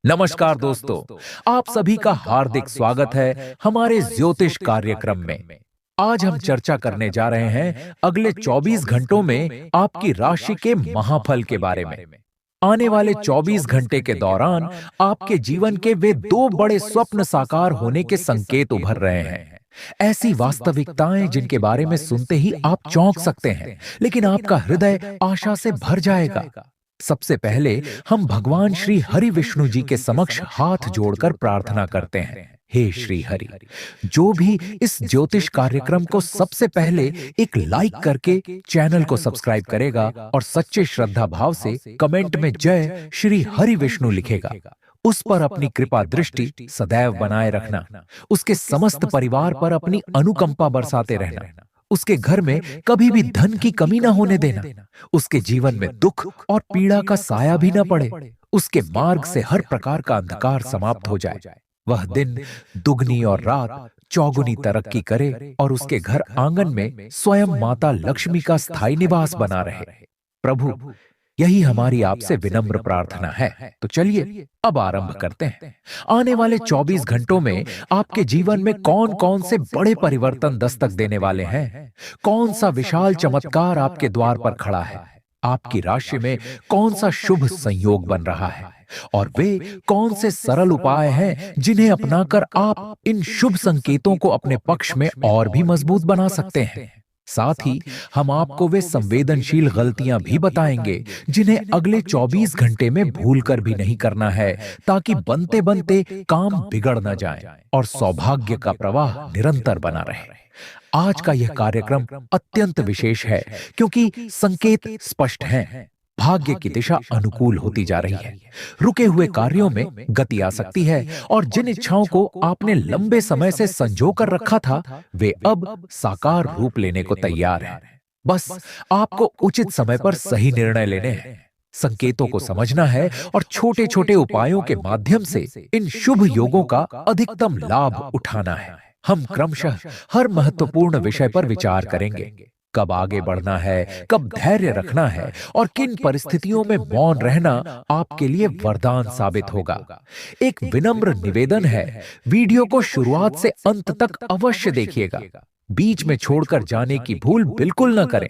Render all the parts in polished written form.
नमस्कार दोस्तों, आप सभी का हार्दिक स्वागत है हमारे ज्योतिष कार्यक्रम में। आज हम चर्चा करने जा रहे हैं अगले 24 घंटों में आपकी राशि के महाफल के बारे में। आने वाले 24 घंटे के दौरान आपके जीवन के वे दो बड़े स्वप्न साकार होने के संकेत उभर रहे हैं। ऐसी वास्तविकताएं जिनके बारे में सुनते ही आप चौंक सकते हैं, लेकिन आपका हृदय आशा से भर जाएगा। सबसे पहले हम भगवान श्री हरि विष्णु जी के समक्ष हाथ जोड़कर प्रार्थना करते हैं। हे श्री हरि, जो भी इस ज्योतिष कार्यक्रम को सबसे पहले एक लाइक करके चैनल को सब्सक्राइब करेगा और सच्चे श्रद्धा भाव से कमेंट में जय श्री हरि विष्णु लिखेगा, उस पर अपनी कृपा दृष्टि सदैव बनाए रखना, उसके समस्त परिवार पर अपनी अनुकंपा बरसाते रहना, उसके घर में कभी भी धन की कमी ना होने देना, उसके जीवन में दुख और पीड़ा का साया भी ना पड़े, उसके मार्ग से हर प्रकार का अंधकार समाप्त हो जाए, वह दिन दुगनी और रात चौगुनी तरक्की करे और उसके घर आंगन में स्वयं माता लक्ष्मी का स्थायी निवास बना रहे। प्रभु, यही हमारी आपसे विनम्र प्रार्थना है। तो चलिए अब आरंभ करते हैं। आने वाले 24 घंटों में आपके जीवन में कौन कौन से बड़े परिवर्तन दस्तक देने वाले हैं? कौन सा विशाल चमत्कार आपके द्वार पर खड़ा है? आपकी राशि में कौन सा शुभ संयोग बन रहा है? और वे कौन से सरल उपाय हैं जिन्हें अपनाकर आप इन शुभ संकेतों को अपने पक्ष में और भी मजबूत बना सकते हैं? साथ ही हम आपको वे संवेदनशील गलतियां भी बताएंगे जिन्हें अगले 24 घंटे में भूलकर भी नहीं करना है, ताकि बनते बनते काम बिगड़ न जाए और सौभाग्य का प्रवाह निरंतर बना रहे। आज का यह कार्यक्रम अत्यंत विशेष है क्योंकि संकेत स्पष्ट हैं। भाग्य की दिशा अनुकूल होती जा रही है, रुके हुए कार्यों में गति आ सकती है और जिन इच्छाओं को आपने लंबे समय से संजो कर रखा था, वे अब साकार रूप लेने को तैयार हैं। बस आपको उचित समय पर सही निर्णय लेने हैं, संकेतों को समझना है और छोटे छोटे उपायों के माध्यम से इन शुभ योगों का अधिकतम लाभ उठाना है। हम क्रमशः हर महत्वपूर्ण विषय पर विचार करेंगे। कब आगे बढ़ना है, कब धैर्य रखना है और किन परिस्थितियों में मौन रहना आपके लिए वरदान साबित होगा। एक विनम्र निवेदन है, वीडियो को शुरुआत से अंत तक अवश्य देखिएगा। बीच में छोड़कर जाने की भूल बिल्कुल न करें।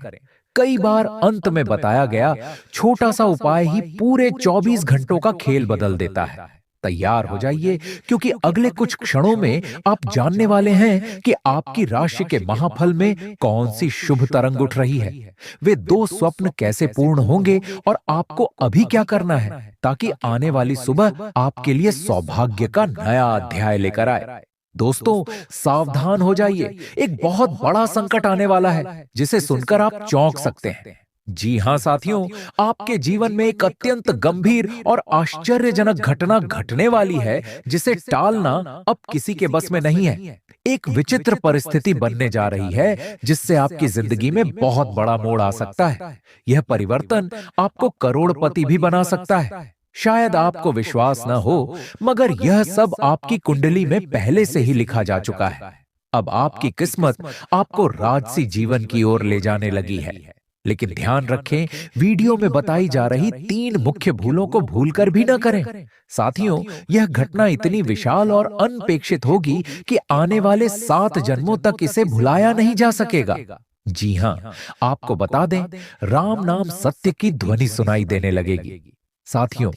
कई बार अंत में बताया गया छोटा सा उपाय ही पूरे 24 घंटों का खेल बदल देता है। तैयार हो जाइए, क्योंकि अगले कुछ क्षणों में आप जानने वाले हैं कि आपकी राशि के महाफल में कौन सी शुभ तरंग उठ रही है, वे दो स्वप्न कैसे पूर्ण होंगे और आपको अभी क्या करना है ताकि आने वाली सुबह आपके लिए सौभाग्य का नया अध्याय लेकर आए। दोस्तों, सावधान हो जाइए, एक बहुत बड़ा संकट आने वाला है जिसे सुनकर आप चौंक सकते हैं। जी हां साथियों, आपके जीवन में एक अत्यंत गंभीर और आश्चर्यजनक घटना घटने वाली है जिसे टालना अब किसी के बस में नहीं है। एक विचित्र परिस्थिति बनने जा रही है जिससे आपकी जिंदगी में बहुत बड़ा मोड़ आ सकता है। यह परिवर्तन आपको करोड़पति भी बना सकता है। शायद आपको विश्वास न हो, मगर यह सब आपकी कुंडली में पहले से ही लिखा जा चुका है। अब आपकी किस्मत आपको राजसी जीवन की ओर ले जाने लगी है। लेकिन ध्यान रखें, वीडियो में बताई जा रही 3 मुख्य भूलों को भूलकर भी न करें। साथियों, यह घटना इतनी विशाल और अनपेक्षित होगी कि आने वाले 7 जन्मों तक इसे भुलाया नहीं जा सकेगा। जी हां, आपको बता दें, राम नाम सत्य की ध्वनि सुनाई देने लगेगी। साथियों,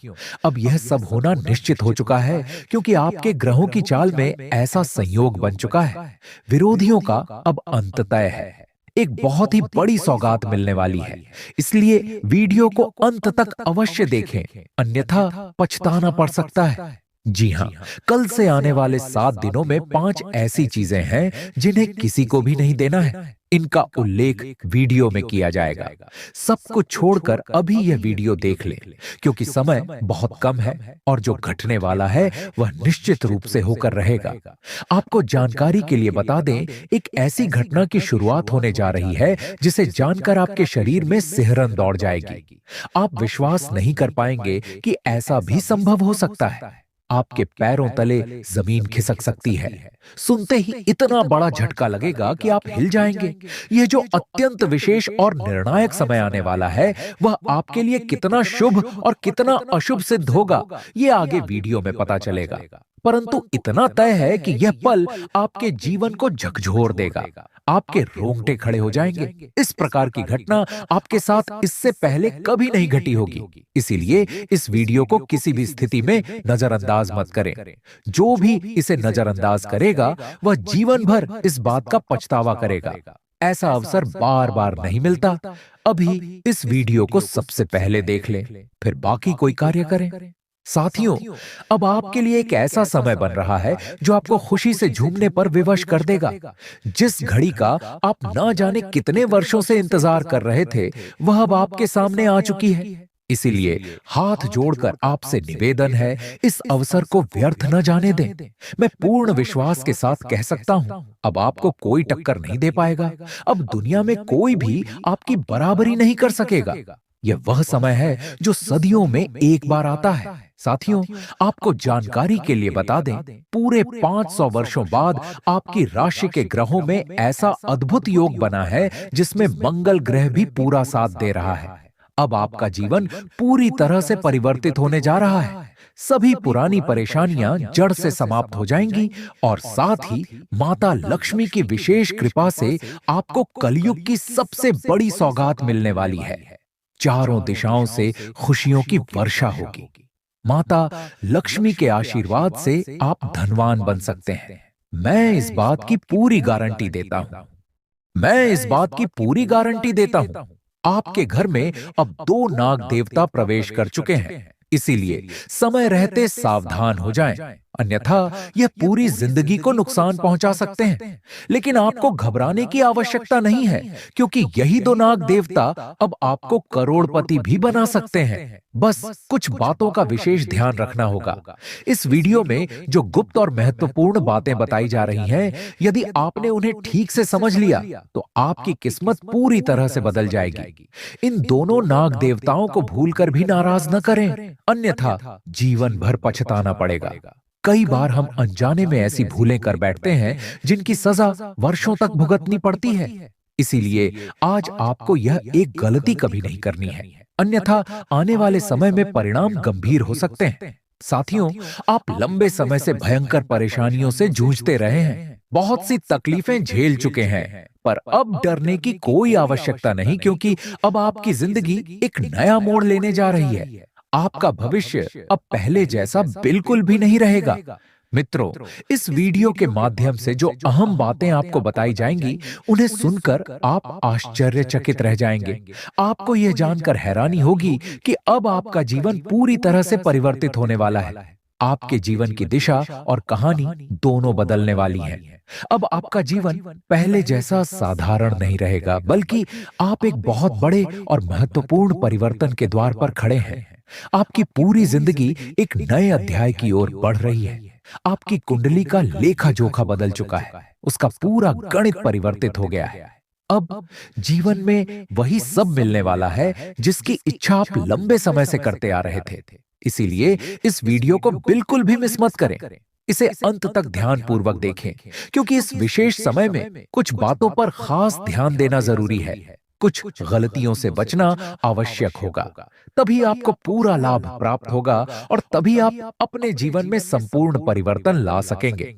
अब यह सब होना निश्चित हो चुका है क्योंकि आपके ग्रहों की चाल में ऐसा संयोग बन चुका है। विरोधियों का अब अंत तय है। एक बहुत ही बड़ी सौगात मिलने वाली है, इसलिए वीडियो को अंत तक अवश्य देखें, अन्यथा पछताना पड़ सकता है। जी हां, कल से आने वाले 7 दिनों में 5 ऐसी चीजें हैं जिन्हें किसी को भी नहीं देना है। इनका उल्लेख वीडियो में किया जाएगा। सब कुछ छोड़कर अभी यह वीडियो देख लें, क्योंकि समय बहुत कम है और जो घटने वाला है वह निश्चित रूप से होकर रहेगा। आपको जानकारी के लिए बता दें, एक ऐसी घटना की शुरुआत होने जा रही है जिसे जानकर आपके शरीर में सिहरन दौड़ जाएगी। आप विश्वास नहीं कर पाएंगे कि ऐसा भी संभव हो सकता है। आपके पैरों तले जमीन खिसक सकती है। सुनते ही इतना बड़ा झटका लगेगा कि आप हिल जाएंगे। यह जो अत्यंत विशेष और निर्णायक समय आने वाला है, वह आपके लिए कितना शुभ और कितना अशुभ सिद्ध होगा, यह आगे वीडियो में पता चलेगा। परंतु इतना तय है कि यह पल आपके जीवन को झकझोर देगा। आपके रोंगटे खड़े हो जाएंगे। इस प्रकार की घटना आपके साथ इससे पहले कभी नहीं घटी होगी। इसीलिए इस वीडियो को किसी भी स्थिति में नजरअंदाज मत करें। जो भी इसे नजरअंदाज करेगा, वह जीवन भर इस बात का पछतावा करेगा। ऐसा अवसर बार बार नहीं मिलता। अभी इस वीडियो को सबसे पहले देख लें, फिर बाकी कोई कार्य करें। साथियों, अब आपके लिए एक ऐसा समय बन रहा है जो आपको खुशी से झूमने पर विवश कर देगा। जिस घड़ी का आप ना जाने कितने वर्षों से इंतजार कर रहे थे, वह अब आपके सामने आ चुकी है। इसीलिए हाथ जोड़कर आपसे निवेदन है, इस अवसर को व्यर्थ न जाने दें। मैं पूर्ण विश्वास के साथ कह सकता हूं, अब आपको कोई टक्कर नहीं दे पाएगा। अब दुनिया में कोई भी आपकी बराबरी नहीं कर सकेगा। यह वह समय है जो सदियों में एक बार आता है। साथियों, आपको जानकारी के लिए बता दें, पूरे 500 वर्षों बाद आपकी राशि के ग्रहों में ऐसा अद्भुत योग बना है जिसमें मंगल ग्रह भी पूरा साथ दे रहा है। अब आपका जीवन पूरी तरह से परिवर्तित होने जा रहा है। सभी पुरानी परेशानियां जड़ से समाप्त हो जाएंगी और साथ ही माता लक्ष्मी की विशेष कृपा से आपको कलयुग की सबसे बड़ी सौगात मिलने वाली है। चारों दिशाओं से खुशियों की वर्षा होगी। माता लक्ष्मी के आशीर्वाद से आप धनवान बन सकते हैं। मैं इस बात की पूरी गारंटी देता हूं। मैं इस बात की पूरी गारंटी देता हूं। आपके घर में अब 2 नाग देवता प्रवेश कर चुके हैं। इसीलिए समय रहते सावधान हो जाएं, अन्यथा यह पूरी जिंदगी को नुकसान पहुंचा सकते हैं। लेकिन आपको घबराने की आवश्यकता नहीं है, क्योंकि यही 2 नाग देवता अब आपको करोड़पति भी बना सकते हैं। बस कुछ बातों का विशेष ध्यान रखना होगा। इस वीडियो में जो गुप्त और महत्वपूर्ण बातें बताई जा रही हैं, यदि आपने उन्हें ठीक से समझ लिया तो आपकी किस्मत पूरी तरह से बदल जाएगी। इन दोनों नाग देवताओं को भूलकर भी नाराज न करें, अन्यथा जीवन भर पछताना पड़ेगा। कई बार हम अनजाने में ऐसी भूलें कर बैठते हैं जिनकी सजा वर्षों तक भुगतनी पड़ती है। इसीलिए आज आपको यह एक गलती कभी नहीं करनी है, अन्यथा आने वाले समय में परिणाम गंभीर हो सकते हैं। साथियों, आप लंबे समय से भयंकर परेशानियों से जूझते रहे हैं, बहुत सी तकलीफें झेल चुके हैं, पर अब डरने की कोई आवश्यकता नहीं, क्योंकि अब आपकी जिंदगी एक नया मोड़ लेने जा रही है। आपका भविष्य अब पहले जैसा बिल्कुल भी नहीं रहेगा। मित्रों, इस वीडियो के माध्यम से जो अहम बातें आपको बताई जाएंगी, उन्हें सुनकर आप आश्चर्यचकित रह जाएंगे। आपको यह जानकर हैरानी होगी कि अब आपका जीवन पूरी तरह से परिवर्तित होने वाला है। आपके जीवन की दिशा और कहानी दोनों बदलने वाली हैं। अब आपका जीवन पहले जैसा साधारण नहीं रहेगा, बल्कि आप एक बहुत बड़े और महत्वपूर्ण परिवर्तन के द्वार पर खड़े हैं। आपकी पूरी जिंदगी एक नए अध्याय की ओर बढ़ रही है। आपकी कुंडली का लेखा जोखा बदल चुका है, उसका पूरा गणित परिवर्तित हो गया है। अब जीवन में वही सब मिलने वाला है जिसकी इच्छा आप लंबे समय से करते आ रहे थे। इसीलिए इस वीडियो को बिल्कुल भी मिस मत करें। इसे अंत तक ध्यानपूर्वक देखें, क्योंकि इस विशेष समय में कुछ बातों पर खास ध्यान देना जरूरी है। कुछ गलतियों से बचना आवश्यक होगा, तभी आपको पूरा लाभ प्राप्त होगा और तभी आप अपने जीवन में संपूर्ण परिवर्तन ला सकेंगे।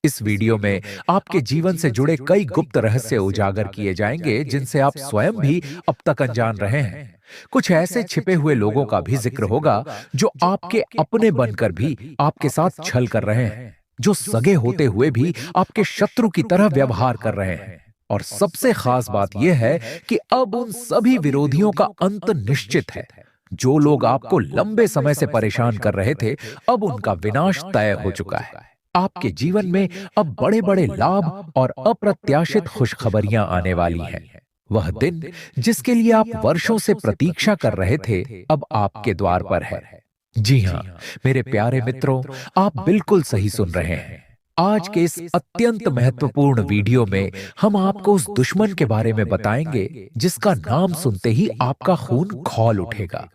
इस वीडियो में आपके जीवन से जुड़े कई गुप्त रहस्य उजागर किए जाएंगे जिनसे आप स्वयं भी अब तक अनजान रहे हैं। कुछ ऐसे छिपे हुए लोगों का भी जिक्र होगा जो आपके अपने बनकर भी आपके साथ छल कर रहे हैं, जो सगे होते हुए भी आपके शत्रु की तरह व्यवहार कर रहे हैं। और सबसे खास बात यह है कि अब उन सभी विरोधियों का अंत निश्चित है। जो लोग आपको लंबे समय से परेशान कर रहे थे, अब उनका विनाश तय हो चुका है। आपके जीवन में अब बड़े बड़े लाभ और अप्रत्याशित खुशखबरियां आने वाली हैं। वह दिन जिसके लिए आप वर्षों से प्रतीक्षा कर रहे थे, अब आपके द्वार पर है। जी हां, मेरे प्यारे मित्रों, आप बिल्कुल सही सुन रहे हैं। आज के इस अत्यंत महत्वपूर्ण वीडियो में हम आपको उस दुश्मन के बारे में बताएंगे जिसका नाम सुनते ही आपका खून खौल उठेगा,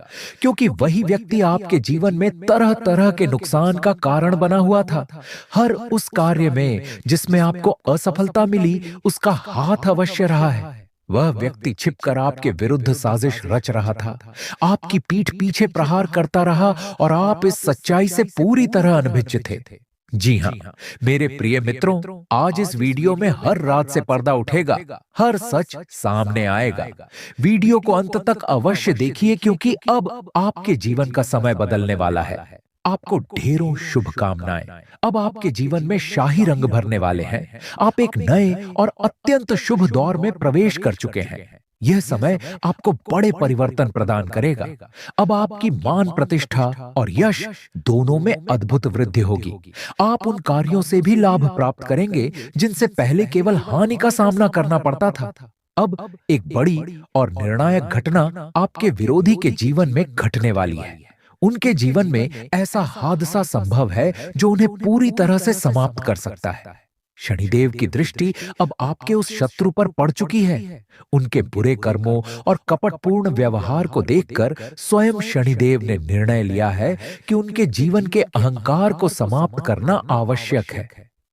क्योंकि वही व्यक्ति आपके जीवन में तरह तरह के नुकसान का कारण बना हुआ था। हर उस कार्य में जिसमें आपको असफलता मिली, उसका हाथ अवश्य रहा है। वह व्यक्ति छिपकर आपके विरुद्ध साजिश रच रहा था, आपकी पीठ पीछे प्रहार करता रहा और आप इस सच्चाई से पूरी तरह अनभिज्ञ थे। जी हाँ, मेरे प्रिय मित्रों, आज इस वीडियो में हर रात से पर्दा उठेगा, हर सच सामने आएगा। वीडियो को अंत तक अवश्य देखिए, क्योंकि अब आपके जीवन का समय बदलने वाला है। आपको ढेरों शुभकामनाएं। अब आपके जीवन में शाही रंग भरने वाले हैं। आप एक नए और अत्यंत शुभ दौर में प्रवेश कर चुके हैं। यह समय आपको बड़े परिवर्तन प्रदान करेगा। अब आपकी मान प्रतिष्ठा और यश दोनों में अद्भुत वृद्धि होगी। आप उन कार्यों से भी लाभ प्राप्त करेंगे जिनसे पहले केवल हानि का सामना करना पड़ता था। अब एक बड़ी और निर्णायक घटना आपके विरोधी के जीवन में घटने वाली है। उनके जीवन में ऐसा हादसा संभव है जो उन्हें पूरी तरह से समाप्त कर सकता है। शनिदेव की दृष्टि अब आपके उस शत्रु पर पड़ चुकी है। उनके बुरे कर्मों और कपटपूर्ण व्यवहार को देखकर स्वयं शनिदेव ने निर्णय लिया है कि उनके जीवन के अहंकार को समाप्त करना आवश्यक है।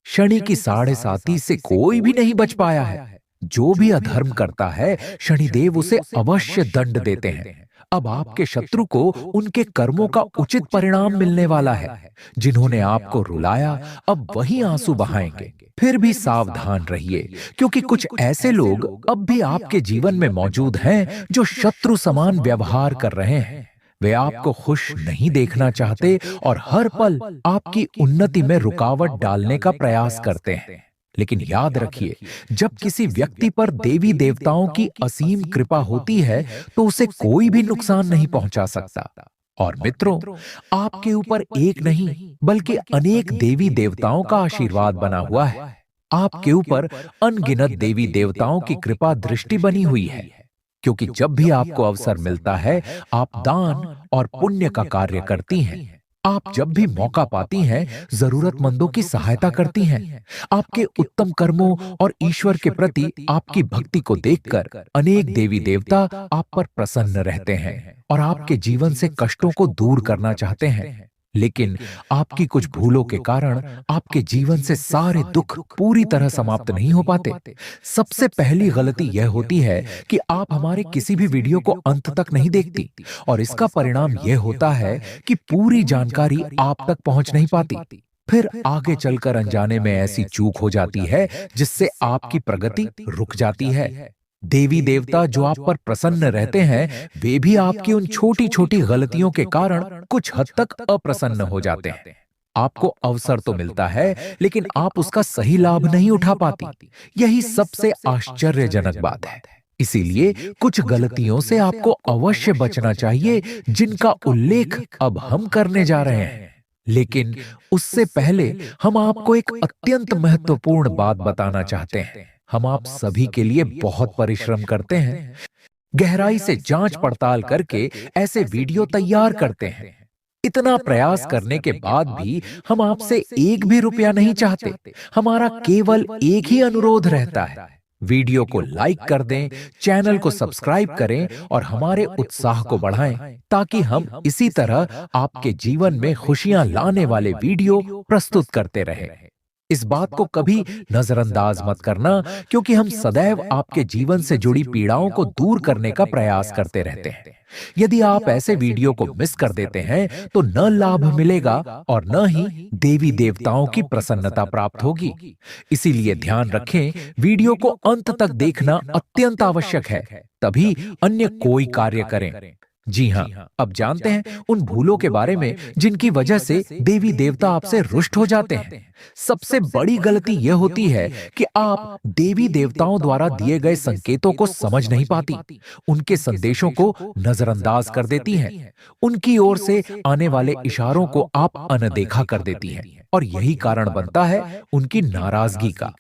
शनि की 7.5 से कोई भी नहीं बच पाया है। जो भी अधर्म करता है, शनिदेव उसे अवश्य दंड देते हैं। अब आपके शत्रु को उनके कर्मों का उचित परिणाम मिलने वाला है। जिन्होंने आपको रुलाया, अब वही आंसू बहाएंगे। फिर भी सावधान रहिए, क्योंकि कुछ ऐसे लोग अब भी आपके जीवन में मौजूद हैं जो शत्रु समान व्यवहार कर रहे हैं। वे आपको खुश नहीं देखना चाहते और हर पल आपकी उन्नति में रुकावट डालने का प्रयास करते हैं। लेकिन याद रखिए, जब किसी व्यक्ति पर देवी देवताओं की असीम कृपा होती है तो उसे कोई भी नुकसान नहीं पहुंचा सकता। और मित्रों, आपके ऊपर एक नहीं बल्कि अनेक देवी देवताओं का आशीर्वाद बना हुआ है। आपके ऊपर अनगिनत देवी देवताओं की कृपा दृष्टि बनी हुई है, क्योंकि जब भी आपको अवसर मिलता है, आप दान और पुण्य का कार्य करती हैं। आप जब भी मौका पाती हैं, जरूरतमंदों की सहायता करती हैं। आपके उत्तम कर्मों और ईश्वर के प्रति आपकी भक्ति को देखकर अनेक देवी देवता आप पर प्रसन्न रहते हैं और आपके जीवन से कष्टों को दूर करना चाहते हैं। लेकिन आपकी कुछ भूलों के कारण आपके जीवन से सारे दुख पूरी तरह समाप्त नहीं हो पाते। सबसे पहली गलती यह होती है कि आप हमारे किसी भी वीडियो को अंत तक नहीं देखती, और इसका परिणाम यह होता है कि पूरी जानकारी आप तक पहुंच नहीं पाती। फिर आगे चलकर अनजाने में ऐसी चूक हो जाती है जिससे आपकी प्रगति रुक जाती है। देवी देवता जो आप पर प्रसन्न रहते हैं, वे भी आपकी उन छोटी छोटी गलतियों के कारण कुछ हद तक अप्रसन्न हो जाते हैं। आपको अवसर तो मिलता है, लेकिन आप उसका सही लाभ नहीं उठा पाती। यही सबसे आश्चर्यजनक बात है। इसीलिए कुछ गलतियों से आपको अवश्य बचना चाहिए, जिनका उल्लेख अब हम करने जा रहे हैं। लेकिन उससे पहले हम आपको एक अत्यंत महत्वपूर्ण बात बताना चाहते हैं। हम आप सभी के लिए बहुत परिश्रम करते हैं, गहराई से जांच पड़ताल करके ऐसे वीडियो तैयार करते हैं। इतना प्रयास करने के बाद भी हम आपसे एक भी रुपया नहीं चाहते। हमारा केवल एक ही अनुरोध रहता है, वीडियो को लाइक कर दें, चैनल को सब्सक्राइब करें और हमारे उत्साह को बढ़ाएं, ताकि हम इसी तरह आपके जीवन में खुशियां लाने वाले वीडियो प्रस्तुत करते रहें। इस बात को कभी नजरअंदाज मत करना, क्योंकि हम सदैव आपके जीवन से जुड़ी पीड़ाओं को दूर करने का प्रयास करते रहते हैं। यदि आप ऐसे वीडियो को मिस कर देते हैं तो न लाभ मिलेगा और न ही देवी देवताओं की प्रसन्नता प्राप्त होगी। इसीलिए ध्यान रखें, वीडियो को अंत तक देखना अत्यंत आवश्यक है, तभी अन्य कोई कार्य करें। जी हाँ, अब जानते हैं उन भूलों के बारे में जिनकी वजह से देवी देवता आपसे रुष्ट हो जाते हैं। सबसे बड़ी गलती यह होती है कि आप देवी देवताओं द्वारा दिए गए संकेतों को समझ नहीं पाती, उनके संदेशों को नजरअंदाज कर देती हैं, उनकी ओर से आने वाले इशारों को आप अनदेखा कर देती हैं, और यही कारण बनता है उनकी नाराजगी का।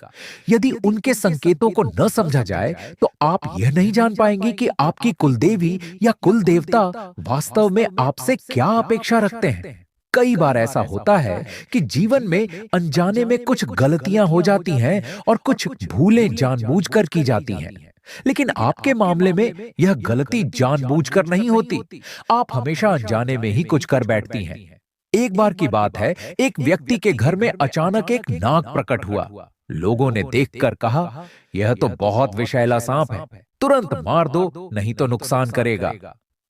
यदि उनके संकेतों को न समझा जाए तो आप यह नहीं जान पाएंगे कि आपकी कुलदेवी या कुल देवता वास्तव में आपसे क्या अपेक्षा रखते हैं। कई बार ऐसा होता है कि जीवन में अनजाने में कुछ गलतियां हो जाती हैं और कुछ भूलें जानबूझकर की जाती हैं। लेकिन आपके मामले में यह गलती जानबूझकर नहीं होती। आप हमेशा अनजाने में ही कुछ कर बैठती हैं। एक बार की बात है, एक व्यक्ति के घर में अचानक एक नाग प्रकट हुआ। लोगों ने देखकर कहा, यह तो बहुत विषैला सांप है, तुरंत मार दो, नहीं तो नुकसान करेगा।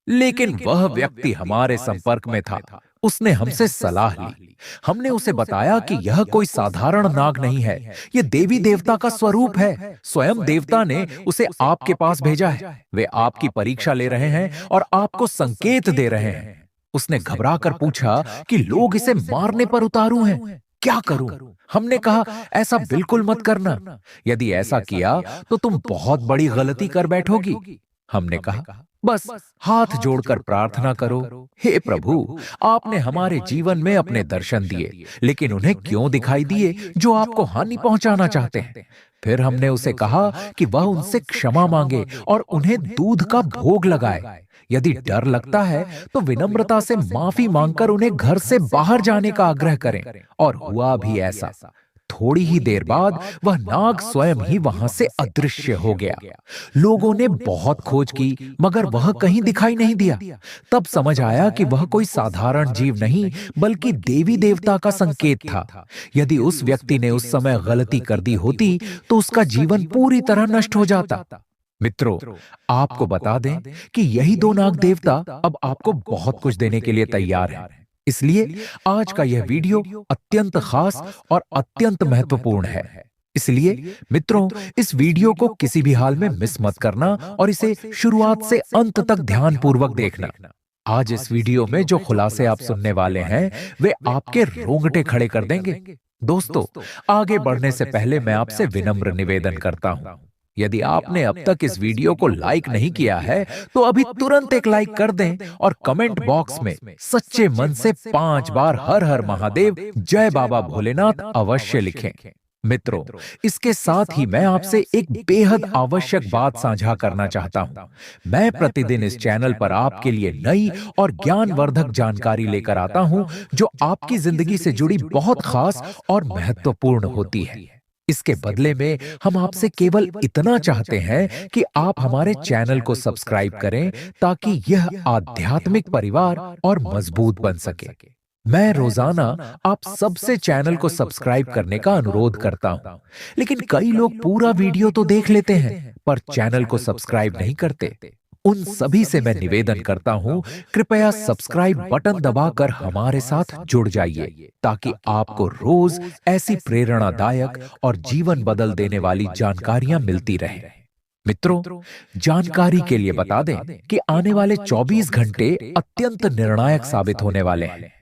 लेकिन वह व्यक्ति हमारे संपर्क में था। उसने हमसे सलाह ली। हमने उसे बताया कि यह कोई साधारण नाग नहीं है, यह देवी देवता का स्वरूप है। स्वयं देवता ने उसे आपके पास भेजा है। वे आपकी परीक्षा ले रहे हैं और आपको संकेत दे रहे हैं। उसने घबराकर पूछा कि लोग इसे मारने पर उतारू हैं, क्या करूं? हमने कहा, ऐसा बिल्कुल मत करना। यदि ऐसा किया तो तुम बहुत बड़ी गलती कर बैठोगी। हमने कहा, बस हाथ जोड़कर प्रार्थना करो, हे प्रभु, आपने हमारे जीवन में अपने दर्शन दिए, लेकिन उन्हें क्यों दिखाई दिए जो आपको हानि पहुंचाना चाहते हैं? फिर हमने उसे कहा कि वह उनसे क्षमा मांगे और उन्हें दूध का भोग लगाए। यदि डर लगता है तो विनम्रता से माफी मांगकर उन्हें घर से बाहर जाने का आग्रह करें। और हुआ भी ऐसा। थोड़ी ही देर बाद वह नाग स्वयं ही वहां से अदृश्य हो गया। लोगों ने बहुत खोज की, मगर वह कहीं दिखाई नहीं दिया। तब समझ आया कि वह कोई साधारण जीव नहीं, बल्कि देवी देवता का संकेत था। यदि उस व्यक्ति ने उस समय गलती कर दी होती तो उसका जीवन पूरी तरह नष्ट हो जाता। मित्रों, आपको बता दें कि यही दो नाग देवता अब आपको बहुत कुछ देने के लिए तैयार हैं। इसलिए आज का यह वीडियो अत्यंत खास और अत्यंत महत्वपूर्ण है। इसलिए मित्रों, इस वीडियो को किसी भी हाल में मिस मत करना और इसे शुरुआत से अंत तक ध्यानपूर्वक देखना। आज इस वीडियो में जो खुलासे आप सुनने वाले हैं, वे आपके रोंगटे खड़े कर देंगे। दोस्तों, आगे बढ़ने से पहले मैं आपसे विनम्र निवेदन करता हूं। यदि आपने अब तक इस वीडियो को लाइक नहीं किया है तो अभी तुरंत एक लाइक कर दें और कमेंट बॉक्स में सच्चे मन से 5 बार हर हर महादेव, जय बाबा भोलेनाथ अवश्य लिखें। मित्रों, इसके साथ ही मैं आपसे एक बेहद आवश्यक बात साझा करना चाहता हूं। मैं प्रतिदिन इस चैनल पर आपके लिए नई और ज्ञानवर्धक जानकारी लेकर आता हूं, जो आपकी जिंदगी से जुड़ी बहुत खास और महत्वपूर्ण होती है। इसके बदले में हम आपसे केवल इतना चाहते हैं कि आप हमारे चैनल को सब्सक्राइब करें, ताकि यह आध्यात्मिक परिवार और मजबूत बन सके। मैं रोजाना आप सबसे चैनल को सब्सक्राइब करने का अनुरोध करता हूं, लेकिन कई लोग पूरा वीडियो तो देख लेते हैं पर चैनल को सब्सक्राइब नहीं करते। उन सभी से मैं निवेदन करता हूं, कृपया सब्सक्राइब बटन दबाकर हमारे साथ जुड़ जाइए, ताकि आपको रोज ऐसी प्रेरणादायक और जीवन बदल देने वाली जानकारियां मिलती रहें। मित्रों, जानकारी के लिए बता दें कि आने वाले 24 घंटे अत्यंत निर्णायक साबित होने वाले हैं।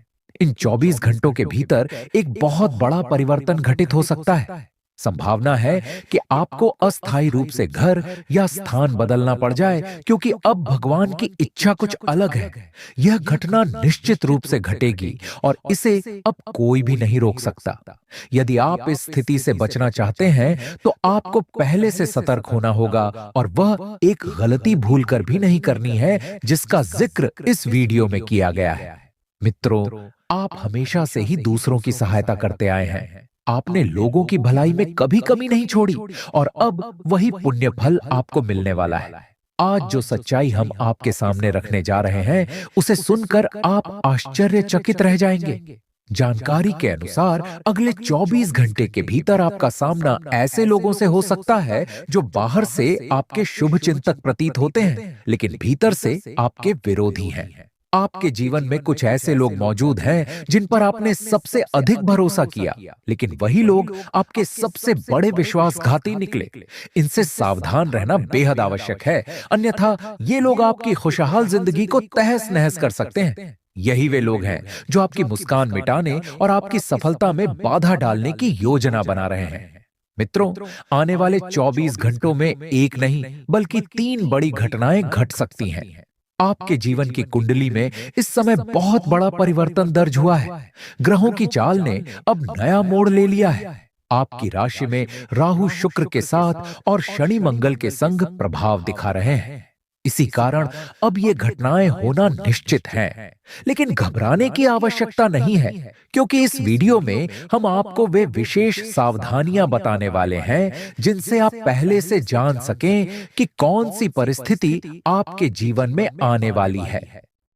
इन 24 घंटों के भीतर एक बहुत बड़ा परिवर्तन घटित हो सकता है। संभावना है कि आपको अस्थायी रूप से घर या स्थान बदलना पड़ जाए, क्योंकि अब भगवान की इच्छा कुछ अलग है। यह घटना निश्चित रूप से घटेगी और इसे अब कोई भी नहीं रोक सकता। यदि आप इस स्थिति से बचना चाहते हैं तो आपको पहले से सतर्क होना होगा, और वह एक गलती भूलकर भी नहीं करनी है जिसका जिक्र इस वीडियो में किया गया है। मित्रों, आप हमेशा से ही दूसरों की सहायता करते आए हैं। आपने लोगों की भलाई में कभी कमी नहीं छोड़ी, और अब वही पुण्य फल आपको मिलने वाला है। आज जो सच्चाई हम आपके सामने रखने जा रहे हैं, उसे सुनकर आप आश्चर्यचकित रह जाएंगे। जानकारी के अनुसार अगले 24 घंटे के भीतर आपका सामना ऐसे लोगों से हो सकता है जो बाहर से आपके शुभ चिंतक प्रतीत होते हैं, लेकिन भीतर से आपके विरोधी हैं। आपके जीवन में कुछ ऐसे लोग मौजूद हैं जिन पर आपने सबसे अधिक भरोसा किया, लेकिन वही लोग आपके सबसे बड़े विश्वासघाती निकले। इनसे सावधान रहना बेहद आवश्यक है, अन्यथा ये लोग आपकी खुशहाल जिंदगी को तहस नहस कर सकते हैं। यही वे लोग हैं जो आपकी मुस्कान मिटाने और आपकी सफलता में बाधा डालने की योजना बना रहे हैं। मित्रों, आने वाले 24 घंटों में एक नहीं बल्कि 3 बड़ी घटनाएं घट सकती हैं। आपके जीवन की कुंडली में इस समय बहुत बड़ा परिवर्तन दर्ज हुआ है। ग्रहों की चाल ने अब नया मोड़ ले लिया है। आपकी राशि में राहु शुक्र के साथ और शनि मंगल के संग प्रभाव दिखा रहे हैं। इसी कारण अब ये घटनाएं होना निश्चित हैं। लेकिन घबराने की आवश्यकता नहीं है, क्योंकि इस वीडियो में हम आपको वे विशेष सावधानियां बताने वाले हैं जिनसे आप पहले से जान सकें कि कौन सी परिस्थिति आपके जीवन में आने वाली है।